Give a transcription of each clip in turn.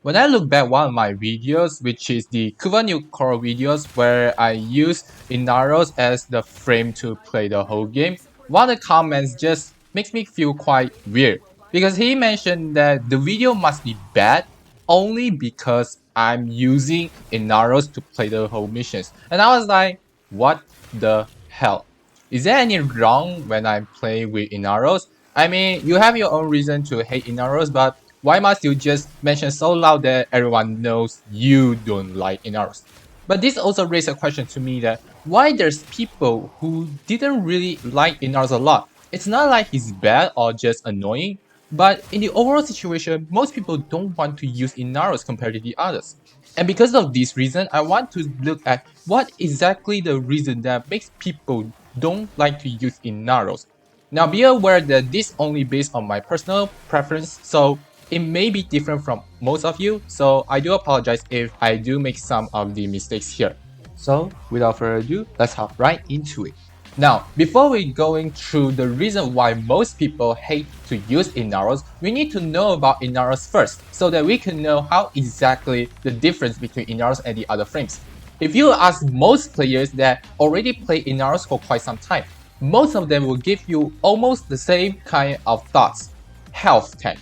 When I look back one of my videos, which is the Kullervo core videos where I use Inaros as the frame to play the whole game, one of the comments just makes me feel quite weird because he mentioned that the video must be bad only because I'm using Inaros to play the whole missions. And I was like, what the hell? Is there any wrong when I'm playing with Inaros? I mean, you have your own reason to hate Inaros, but why must you just mention so loud that everyone knows you don't like Inaros? But this also raised a question to me that why there's people who didn't really like Inaros a lot. It's not like he's bad or just annoying, but in the overall situation, most people don't want to use Inaros compared to the others. And because of this reason, I want to look at what exactly the reason that makes people don't like to use Inaros. Now be aware that this only based on my personal preference, so it may be different from most of you, so I do apologize if I do make some of the mistakes here. So without further ado, let's hop right into it. Now, before we going through the reason why most people hate to use Inaros, we need to know about Inaros first, so that we can know how exactly the difference between Inaros and the other frames. If you ask most players that already play Inaros for quite some time, most of them will give you almost the same kind of thoughts. Health tank.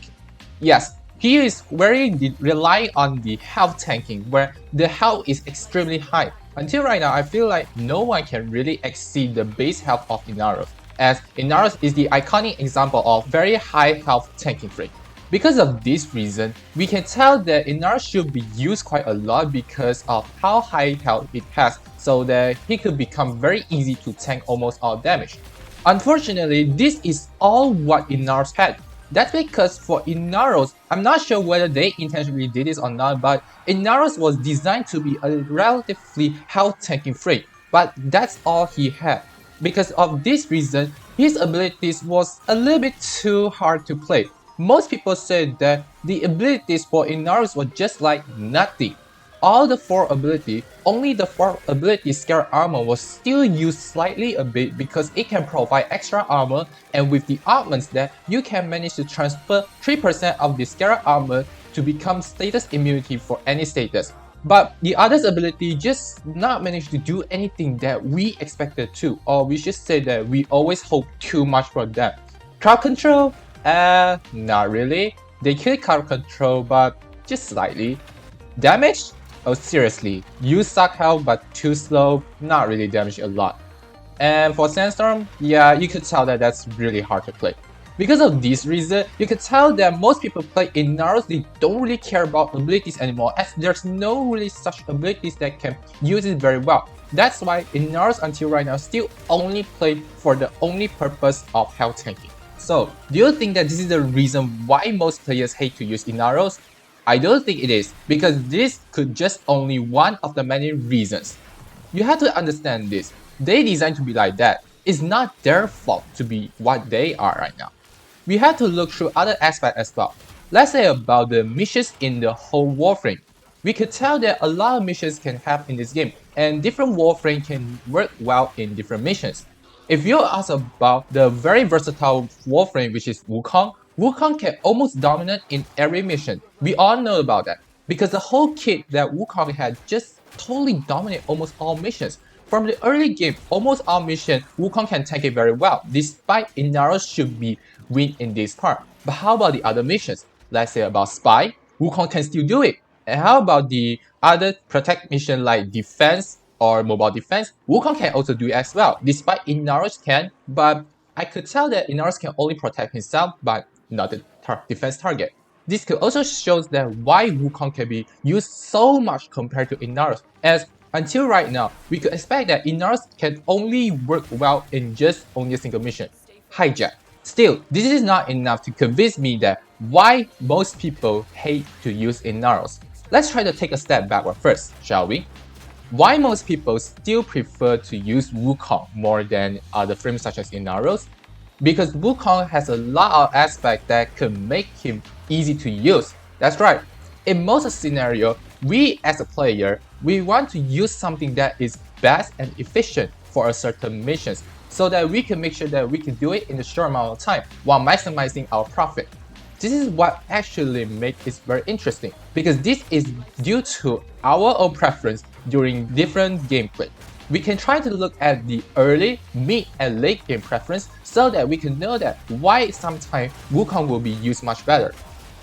Yes, he is very relying on the health tanking where the health is extremely high. Until right now, I feel like no one can really exceed the base health of Inaros, as Inaros is the iconic example of very high health tanking frame. Because of this reason, we can tell that Inaros should be used quite a lot because of how high health it has, so that he could become very easy to tank almost all damage. Unfortunately, this is all what Inaros had. That's because for Inaros, I'm not sure whether they intentionally did this or not, but Inaros was designed to be a relatively health tanking frame, but that's all he had. Because of this reason, his abilities was a little bit too hard to play. Most people said that the abilities for Inaros were just like nothing. All the 4 ability, only the 4th ability Scare Armor was still used slightly a bit because it can provide extra armor, and with the augments that you can manage to transfer 3% of the Scare Armor to become status immunity for any status. But the other's ability just not managed to do anything that we expected to, or we should say that we always hope too much for them. Crowd control? Not really. They kill crowd control, but just slightly. Damage? Oh seriously, you suck health but too slow, not really damage a lot. And for Sandstorm, yeah, you could tell that that's really hard to play. Because of this reason, you can tell that most people play Inaros, they don't really care about abilities anymore, as there's no really such abilities that can use it very well. That's why Inaros until right now still only played for the only purpose of health tanking. So, do you think that this is the reason why most players hate to use Inaros? I don't think it is, because this could just only one of the many reasons. You have to understand this. They designed to be like that. It's not their fault to be what they are right now. We have to look through other aspects as well. Let's say about the missions in the whole Warframe. We could tell that a lot of missions can happen in this game, and different Warframe can work well in different missions. If you ask about the very versatile Warframe, which is Wukong, Wukong can almost dominate in every mission. We all know about that, because the whole kit that Wukong had just totally dominate almost all missions. From the early game, almost all missions, Wukong can tank it very well, despite Inaros should be win in this part. But how about the other missions? Let's say about Spy, Wukong can still do it. And how about the other protect mission like Defense or Mobile Defense? Wukong can also do it as well, despite Inaros can, but I could tell that Inaros can only protect himself, but not the defense target. This could also show that why Wukong can be used so much compared to Inaros, as until right now, we could expect that Inaros can only work well in just only a single mission, Hijack. Still, this is not enough to convince me that why most people hate to use Inaros. Let's try to take a step backward first, shall we? Why most people still prefer to use Wukong more than other frames such as Inaros? Because Wukong has a lot of aspects that could make him easy to use. That's right. In most scenarios, we as a player, we want to use something that is best and efficient for a certain missions, so that we can make sure that we can do it in a short amount of time while maximizing our profit. This is what actually makes it very interesting, because this is due to our own preference during different gameplay. We can try to look at the early, mid, and late game preference so that we can know that why sometimes Wukong will be used much better.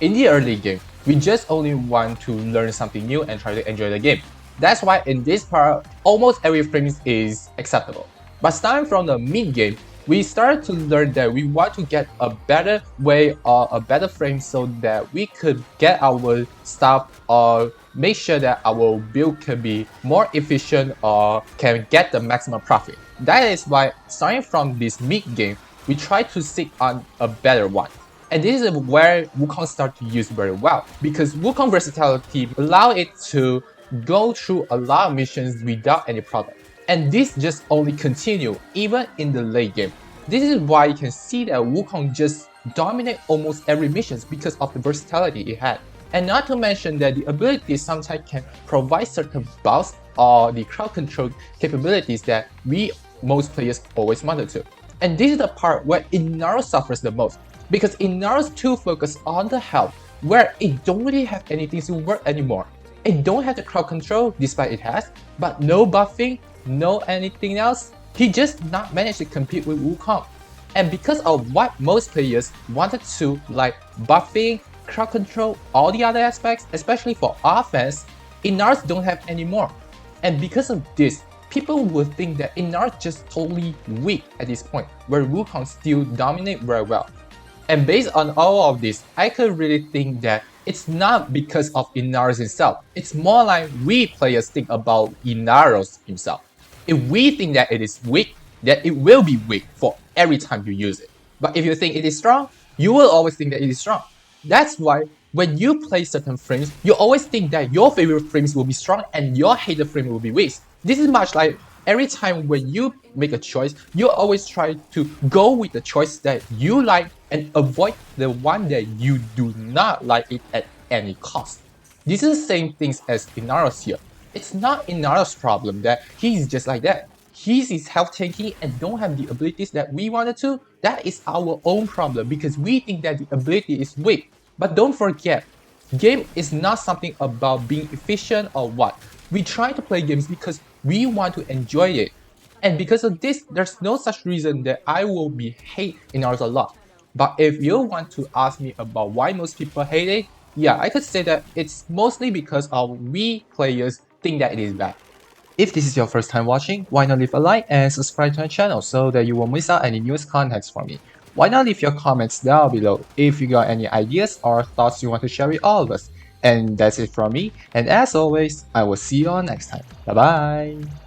In the early game, we just only want to learn something new and try to enjoy the game. That's why in this part, almost every frame is acceptable. But starting from the mid game, we started to learn that we want to get a better way or a better frame so that we could get our stuff or make sure that our build can be more efficient or can get the maximum profit. That is why starting from this mid game, we try to seek on a better one. And this is where Wukong starts to use very well, because Wukong versatility allow it to go through a lot of missions without any problem. And this just only continue even in the late game. This is why you can see that Wukong just dominate almost every mission because of the versatility it had. And not to mention that the abilities sometimes can provide certain buffs or the crowd control capabilities that most players always wanted to. And this is the part where Inaros suffers the most, because Inaros too focus on the health, where it don't really have anything to work anymore. It don't have the crowd control despite it has, but no buffing, no anything else. He just not managed to compete with Wukong. And because of what most players wanted to, like buffing, crowd control, all the other aspects, especially for offense, Inaros don't have anymore. And because of this, people would think that Inaros just totally weak at this point, where Wukong still dominate very well. And based on all of this, I could really think that it's not because of Inaros himself. It's more like we players think about Inaros himself. If we think that it is weak, then it will be weak for every time you use it. But if you think it is strong, you will always think that it is strong. That's why when you play certain frames, you always think that your favorite frames will be strong and your hated frame will be weak. This is much like every time when you make a choice, you always try to go with the choice that you like and avoid the one that you do not like it at any cost. This is the same things as Inaros here. It's not Inaros' problem that he's just like that. He's health tanky and don't have the abilities that we wanted to. That is our own problem because we think that the ability is weak. But don't forget, game is not something about being efficient or what. We try to play games because we want to enjoy it. And because of this, there's no such reason that I will be hate Inaros a lot. But if you want to ask me about why most people hate it, yeah, I could say that it's mostly because of we players think that it is bad. If this is your first time watching, why not leave a like and subscribe to my channel so that you won't miss out any newest contents from me. Why not leave your comments down below if you got any ideas or thoughts you want to share with all of us. And that's it from me, and as always, I will see you all next time. Bye bye!